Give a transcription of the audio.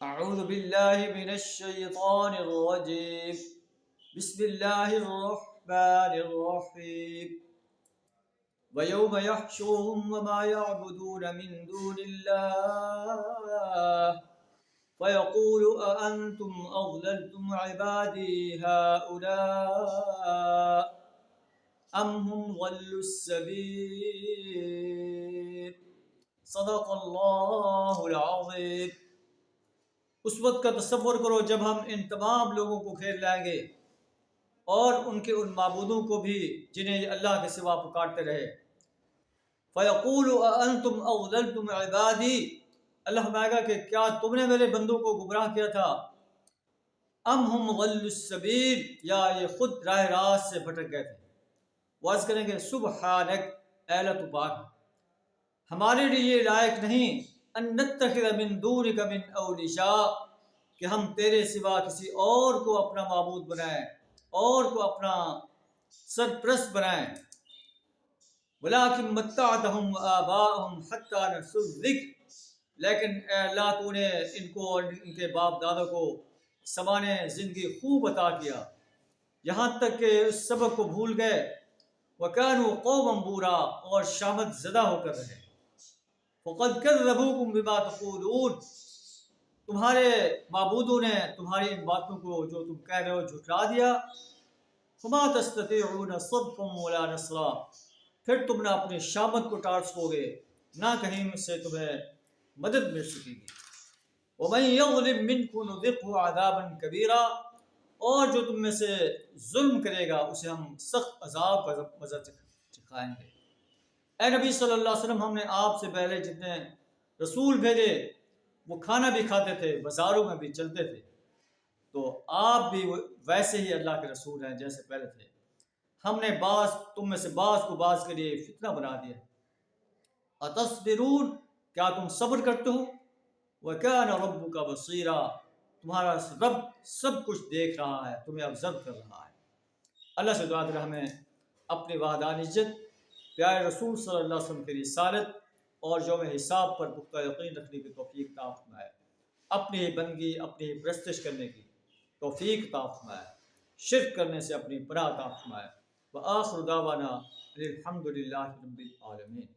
أعوذ بالله من الشيطان الرجيم بسم الله الرحمن الرحيم ويوم يحشرهم وما يعبدون من دون الله فيقول أأنتم أضللتم عبادي هؤلاء أم هم ضلوا السبيل صدق الله العظيم۔ اس وقت کا تصور کرو جب ہم ان تمام لوگوں کو گھیر لائیں گے اور ان کے ان معبودوں کو بھی جنہیں اللہ کے سوا پکارتے رہے۔ فَيَقُولُ أَأَنْتُمْ أَضْلَلْتُمْ عِبَادِي، اللہ فرمائے گا کہ کیا تم نے میرے بندوں کو گمراہ کیا تھا؟ ام ہم ضلوا السبیل، یا یہ خود راہ راست سے بھٹک گئے تھے۔ وہ عرض کریں گے سبحانک، اے اللہ تو پاک، ہمارے لیے یہ لائق نہیں ان نتخذ من دونک من اولیاء، کہ ہم تیرے سوا کسی اور کو اپنا معبود بنائیں، اور کو اپنا سرپرست بنائیں۔ ولیکن متعتہم وآباءہم حتی نسوا الذکر، لیکن اے اللہ تو نے ان کو اور ان کے باپ دادا کو سامان زندگی خوب عطا کیا، یہاں تک کہ اس سبق کو بھول گئے۔ وَكَانُوا قَوْمًا بُورًا، اور شامت زدہ ہو کر رہے۔ فَقَدْ كَذَّبُوكُمْ بِمَا تَقُولُونَ، تمہارے معبودوں نے تمہاری ان باتوں کو جو تم کہہ رہے ہو جھٹلا دیا۔ فَمَا تَسْتَطِيعُونَ صَرْفًا وَلَا نَصْرًا، پھر تم نہ اپنی شامت کو ٹال سکو گے، نہ کہیں سے تمہیں مدد مل سکے گی۔ وَمَن يَظْلِم مِّنكُمْ نُذِقْهُ عَذَابًا كَبِيرًا، اور جو تم میں سے ظلم کرے گا اسے ہم سخت عذاب کا مزہ چکھائیں گے۔ اے نبی صلی اللہ علیہ وسلم، ہم نے آپ سے پہلے جتنے رسول بھیجے وہ کھانا بھی کھاتے تھے، بازاروں میں بھی چلتے تھے، تو آپ بھی ویسے ہی اللہ کے رسول ہیں جیسے پہلے تھے۔ ہم نے تم میں سے بعض کو بعض کے لیے فتنہ بنا دیا۔ اتصبرون، کیا تم صبر کرتے ہو؟ وَكَانَ رَبُّكَ بَصِيرًا، تمہارا رب سب کچھ دیکھ رہا ہے، تمہیں آبزرو کر رہا ہے۔ اللہ سے دعا کریں ہمیں اپنی وحدانیت، پیارے رسول صلی اللہ علیہ وسلم کی رسالت اور یوم حساب پر پختہ یقین رکھنے کی توفیق عطا فرمائے، اپنی ہی بندگی، اپنی ہی پرستش کرنے کی توفیق عطا فرمائے، شرک کرنے سے اپنی پناہ عطا فرمائے۔ وآخر دعوانا الحمد للہ رب العالمین۔